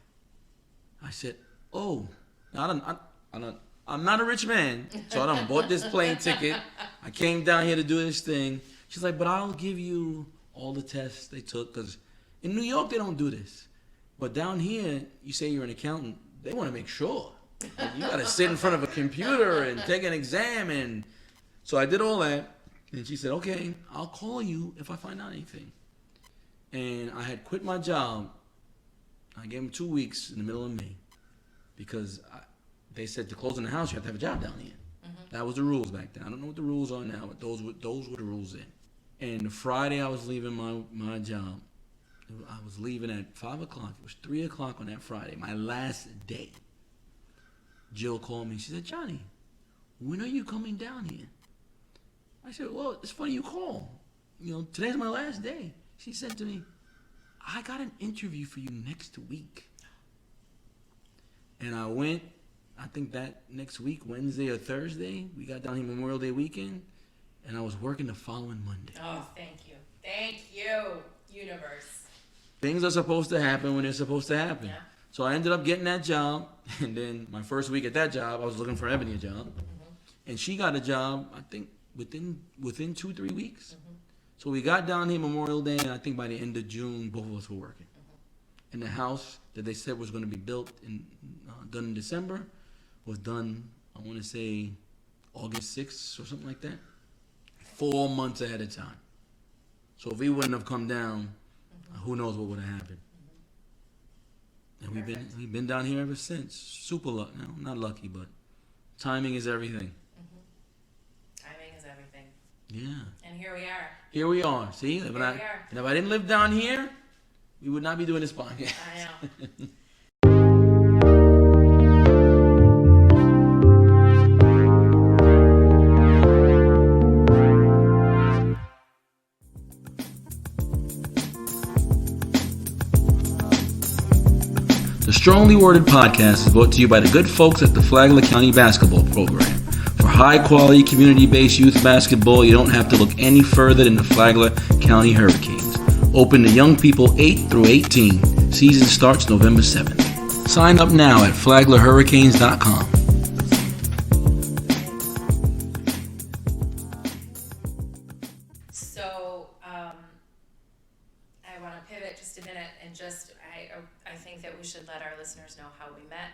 Speaker 2: I said, oh, I'm not a rich man, so I done bought this plane ticket. I came down here to do this thing. She's like, but I'll give you all the tests they took, because in New York, they don't do this. But down here, you say you're an accountant, they want to make sure. Like, you got to sit in front of a computer and take an exam. And so I did all that. And she said, okay, I'll call you if I find out anything. And I had quit my job. I gave them 2 weeks in the middle of May, because they said to close in the house, you have to have a job down here. Mm-hmm. That was the rules back then. I don't know what the rules are now, but those were the rules then. And Friday I was leaving my job. I was leaving at 5 o'clock. It was 3 o'clock on that Friday, my last day. Jill called me. She said, Johnny, when are you coming down here? I said, well, it's funny you call. You know, today's my last day. She said to me, I got an interview for you next week. And I went, I think that next week, Wednesday or Thursday, we got down here Memorial Day weekend, and I was working the following Monday.
Speaker 1: Oh, thank you. Thank you, universe.
Speaker 2: Things are supposed to happen when they're supposed to happen.
Speaker 1: Yeah.
Speaker 2: So I ended up getting that job, and then my first week at that job, I was looking for Ebony a job. Mm-hmm. And she got a job, I think, within 2-3 weeks. Mm-hmm. So we got down here Memorial Day, and I think by the end of June, both of us were working. Mm-hmm. And the house that they said was going to be built and done in December was done, I want to say, August 6th or something like that. 4 months ahead of time. So if we wouldn't have come down, who knows what would have happened. And we've been down here ever since. Super lucky. No, not lucky, but timing is everything.
Speaker 1: Mm-hmm. Timing is everything.
Speaker 2: Yeah.
Speaker 1: And here we are.
Speaker 2: Here we are. See, if I didn't live down here, we would not be doing this podcast.
Speaker 1: I know.
Speaker 2: The Strongly Worded Podcast is brought to you by the good folks at the Flagler County Basketball Program. For high-quality, community-based youth basketball, you don't have to look any further than the Flagler County Hurricanes. Open to young people 8 through 18. Season starts November 7th. Sign up now at flaglerhurricanes.com.
Speaker 1: So, I want to pivot just a minute and I think that we should let our listeners know how we met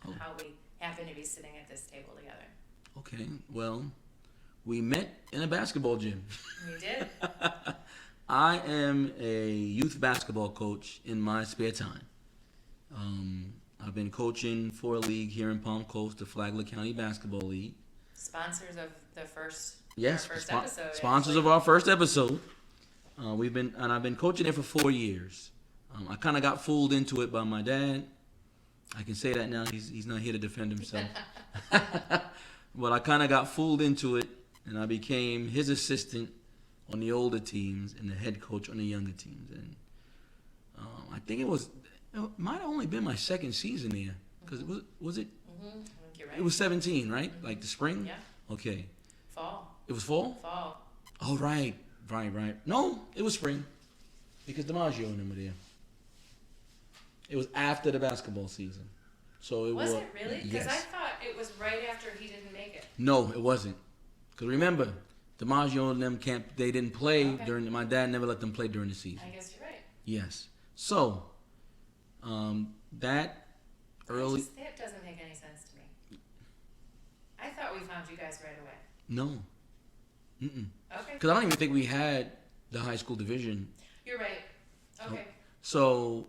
Speaker 1: and how we happen to be sitting at this table together.
Speaker 2: Okay, well, we met in a basketball gym.
Speaker 1: We did.
Speaker 2: I am a youth basketball coach in my spare time. I've been coaching for a league here in Palm Coast, the Flagler County Basketball League.
Speaker 1: Sponsors of the first,
Speaker 2: Yes,
Speaker 1: our first episode.
Speaker 2: sponsors
Speaker 1: actually.
Speaker 2: of our first episode. I've been coaching it for 4 years. I kind of got fooled into it by my dad. I can say that now. He's not here to defend himself. But I kind of got fooled into it, and I became his assistant on the older teams and the head coach on the younger teams. And I think it might have only been my second season there, because was it?
Speaker 1: Mm-hmm. I think you're right.
Speaker 2: It was 17, right? Mm-hmm. Like the spring.
Speaker 1: Yeah.
Speaker 2: Okay.
Speaker 1: Fall.
Speaker 2: It was fall.
Speaker 1: Fall.
Speaker 2: Oh right. No, it was spring, because DiMaggio and them were there. It was after the basketball season. So it was.
Speaker 1: Was it really? Because
Speaker 2: Yes.
Speaker 1: I thought it was right after he didn't make it.
Speaker 2: No, it wasn't. Because remember, DiMaggio and them they didn't play
Speaker 1: Okay.
Speaker 2: my dad never let them play during the season.
Speaker 1: I guess you're right.
Speaker 2: Yes. So, that early.
Speaker 1: That doesn't make any sense to me. I thought we found you guys right away.
Speaker 2: No. Mm-mm.
Speaker 1: Okay.
Speaker 2: Because I don't even think we had the high school division.
Speaker 1: You're right. Okay.
Speaker 2: So,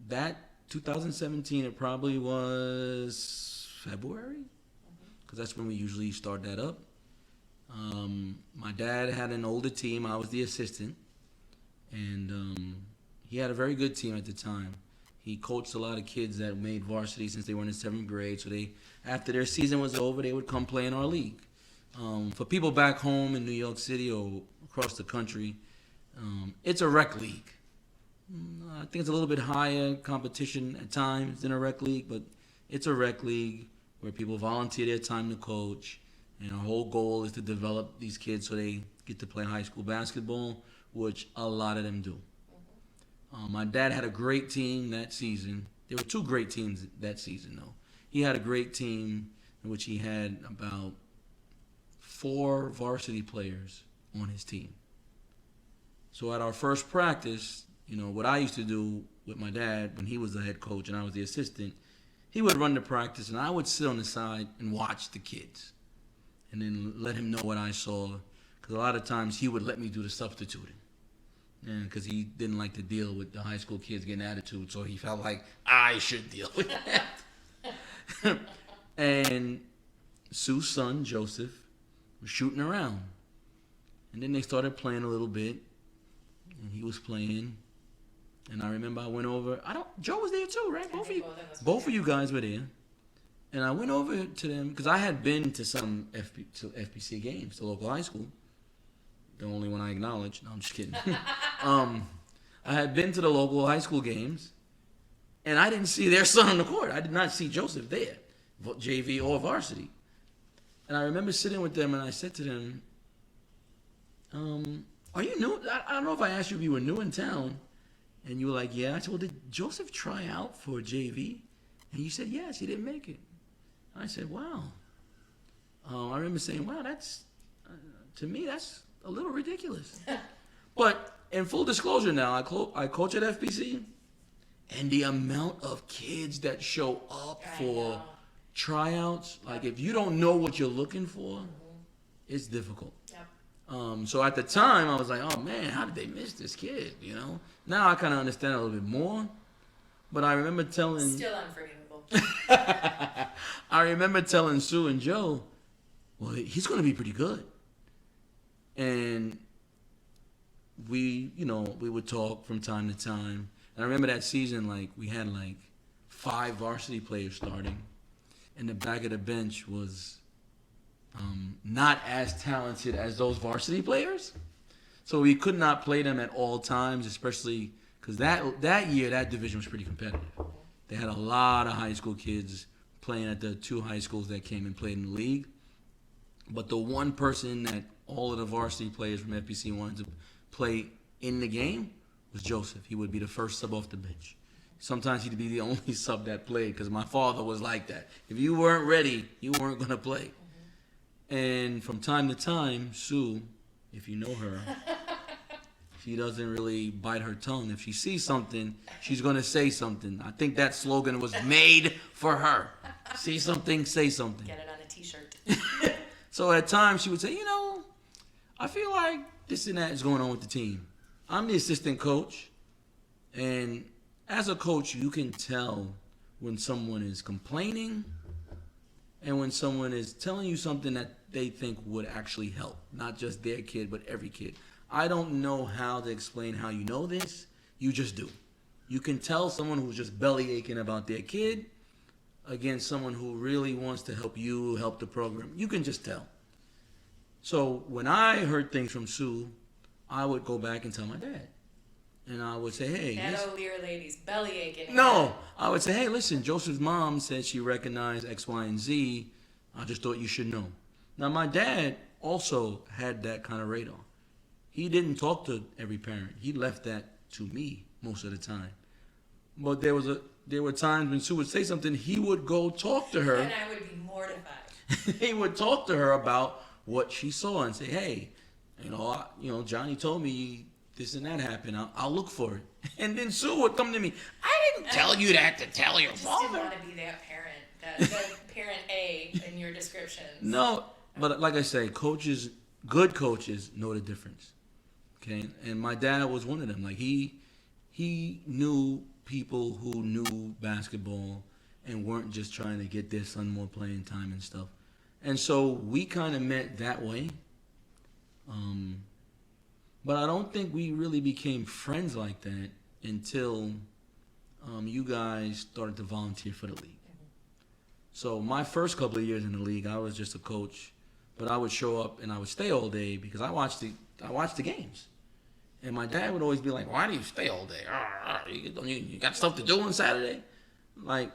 Speaker 2: that 2017, it probably was February, because that's when we usually start that up. My dad had an older team. I was the assistant, and he had a very good team at the time. He coached a lot of kids that made varsity since they were in the 7th grade. So after their season was over, they would come play in our league. For people back home in New York City or across the country, it's a rec league. I think it's a little bit higher competition at times than a rec league, but it's a rec league where people volunteer their time to coach, and our whole goal is to develop these kids so they get to play high school basketball, which a lot of them do. My dad had a great team that season. There were 2 great teams that season, though. He had a great team in which he had about 4 varsity players on his team. So at our first practice, what I used to do with my dad when he was the head coach and I was the assistant, he would run the practice and I would sit on the side and watch the kids and then let him know what I saw, because a lot of times he would let me do the substituting, because he didn't like to deal with the high school kids getting attitude, so he felt like I should deal with that. And Sue's son, Joseph, was shooting around. And then they started playing a little bit, and he was playing. And I remember I went over. Joe was there too, right? Both of you guys were there. And I went over to them because I had been to some FPC games, the local high school. The only one I acknowledge. No, I'm just kidding. I had been to the local high school games, and I didn't see their son on the court. I did not see Joseph there, JV or varsity. And I remember sitting with them, and I said to them, "Are you new? I don't know if I asked you if you were new in town." And you were like, "Yeah." I said, "Well, did Joseph try out for JV?" And you said, "Yes, he didn't make it." I said, "Wow." I remember saying, "Wow, that's to me that's a little ridiculous." But in full disclosure now, I coach at FPC, and the amount of kids that show up for tryouts, like if you don't know what you're looking for, it's difficult. Yep. So at the time, I was like, "Oh man, how did they miss this kid?" Now I kind of understand a little bit more. But I remember telling.
Speaker 1: Still unforgivable.
Speaker 2: I remember telling Sue and Joe, "Well, he's going to be pretty good." And we would talk from time to time. And I remember that season, we had 5 varsity players starting, and the back of the bench was not as talented as those varsity players. So we could not play them at all times, especially because that year that division was pretty competitive. They had a lot of high school kids playing at the 2 high schools that came and played in the league. But the one person that all of the varsity players from FPC wanted to play in the game was Joseph. He would be the first sub off the bench. Sometimes he'd be the only sub that played, because my father was like that. If you weren't ready, you weren't going to play. And from time to time, Sue, if you know her, she doesn't really bite her tongue. If she sees something, she's going to say something. I think that slogan was made for her. See something, say something.
Speaker 1: Get it on a that T-shirt.
Speaker 2: So at times she would say, I feel like this and that is going on with the team. I'm the assistant coach, and as a coach, you can tell when someone is complaining and when someone is telling you something that they think would actually help, not just their kid, but every kid. I don't know how to explain how you know this. You just do. You can tell someone who's just belly aching about their kid against someone who really wants to help you, help the program. You can just tell. So when I heard things from Sue, I would go back and tell my dad. And I would say, hey.
Speaker 1: That old Lear lady's belly aching.
Speaker 2: No. I would say, hey, listen, Joseph's mom said she recognized X, Y, and Z. I just thought you should know. Now, my dad also had that kind of radar. He didn't talk to every parent. He left that to me most of the time. But there were times when Sue would say something, he would go talk to her.
Speaker 1: And I would be mortified.
Speaker 2: He would talk to her about what she saw and say, hey, Johnny told me this and that happened. I'll look for it. And then Sue would come to me, I didn't tell you that to tell your father.
Speaker 1: I just didn't want to be that parent, that parent A in your descriptions.
Speaker 2: No, but like I say, good coaches know the difference. Okay, and my dad was one of them. Like he knew people who knew basketball and weren't just trying to get their son more playing time and stuff. And so we kind of met that way. But I don't think we really became friends like that until you guys started to volunteer for the league. So my first couple of years in the league, I was just a coach, but I would show up and I would stay all day because I watched the games. And my dad would always be like, why do you stay all day? You got stuff to do on Saturday? Like,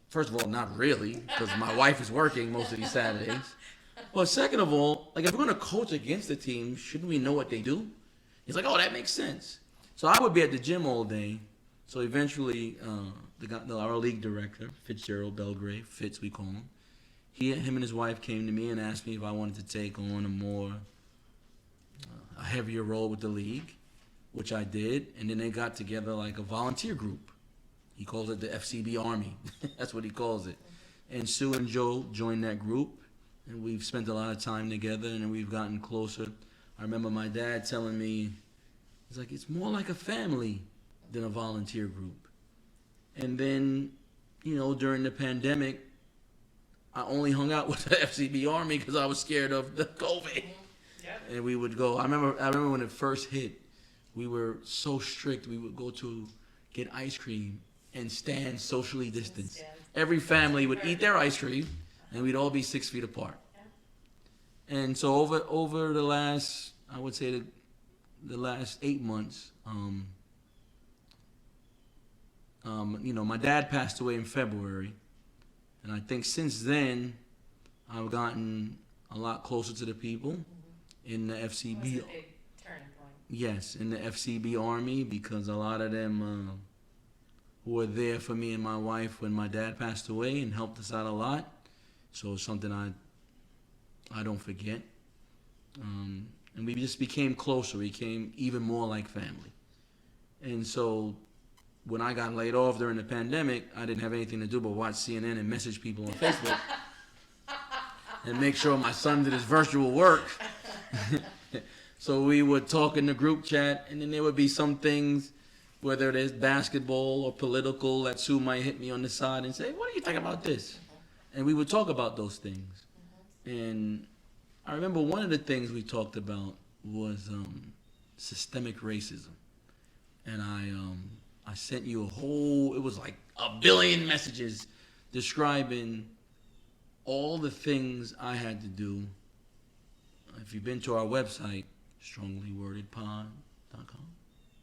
Speaker 2: first of all, not really, because my wife is working most of these Saturdays. But second of all, like if we're going to coach against the team, shouldn't we know what they do? He's like, oh, that makes sense. So I would be at the gym all day. So eventually, our league director, Fitzgerald Belgrave, Fitz we call him, him and his wife came to me and asked me if I wanted to take on a heavier role with the league, which I did. And then they got together like a volunteer group. He calls it the FCB Army. That's what he calls it. And Sue and Joe joined that group. And we've spent a lot of time together, and we've gotten closer. I remember my dad telling me, he's like, it's more like a family than a volunteer group. And then, during the pandemic, I only hung out with the FCB Army because I was scared of the COVID. Yep. And we would go. I remember when it first hit, we were so strict. We would go to get ice cream and stand socially distanced. Every family would eat their ice cream. And we'd all be 6 feet apart. Yeah. And so over the last, I would say the last 8 months, my dad passed away in February. And I think since then, I've gotten a lot closer to the people in the FCB. It was a big turning point. Yes, in the FCB Army, because a lot of them were there for me and my wife when my dad passed away and helped us out a lot. So it's something I don't forget. And we just became closer. We became even more like family. And so when I got laid off during the pandemic, I didn't have anything to do but watch CNN and message people on Facebook and make sure my son did his virtual work. So we would talk in the group chat, and then there would be some things, whether it is basketball or political, that Sue might hit me on the side and say, what do you think about this? And we would talk about those things. And I remember one of the things we talked about was systemic racism. And I sent you it was like a billion messages describing all the things I had to do. If you've been to our website, stronglywordedpod.com.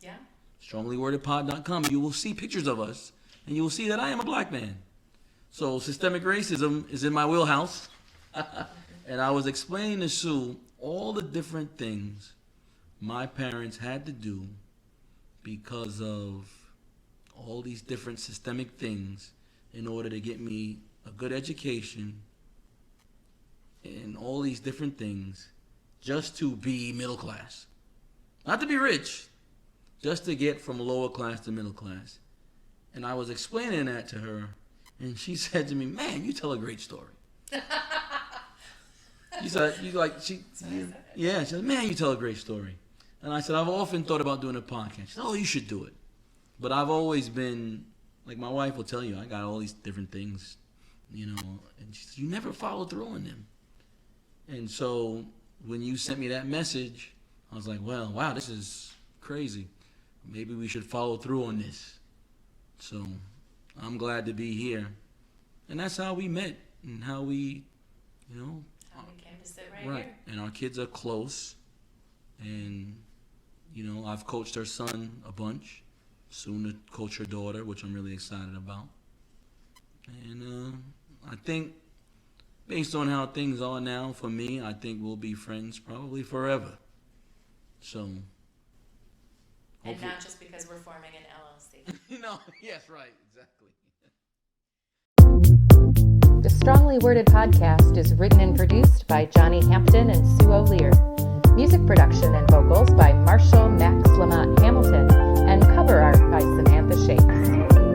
Speaker 1: Yeah.
Speaker 2: Stronglywordedpod.com, you will see pictures of us, and you will see that I am a black man. So systemic racism is in my wheelhouse. And I was explaining to Sue all the different things my parents had to do because of all these different systemic things in order to get me a good education and all these different things just to be middle class. Not to be rich, just to get from lower class to middle class. And I was explaining that to her. And she said to me, man, you tell a great story. She said, yeah, she said, man, you tell a great story. And I said, I've often thought about doing a podcast. She said, oh, you should do it. But I've always been, like my wife will tell you, I got all these different things, and she said, you never follow through on them. And so when you sent me that message, I was like, well, wow, this is crazy. Maybe we should follow through on this. So I'm glad to be here. And that's how we met and how we,
Speaker 1: How we came to sit right here.
Speaker 2: And our kids are close. And, I've coached her son a bunch. Soon to coach her daughter, which I'm really excited about. And I think, based on how things are now for me, I think we'll be friends probably forever. So.
Speaker 1: And not just because we're forming an LLC.
Speaker 2: Yes, right, exactly.
Speaker 3: The Strongly Worded podcast is written and produced by Johnny Hampton and Sue O'Lear. Music production and vocals by Marshall Max LaMont Hamilton, and cover art by Samantha Shakes.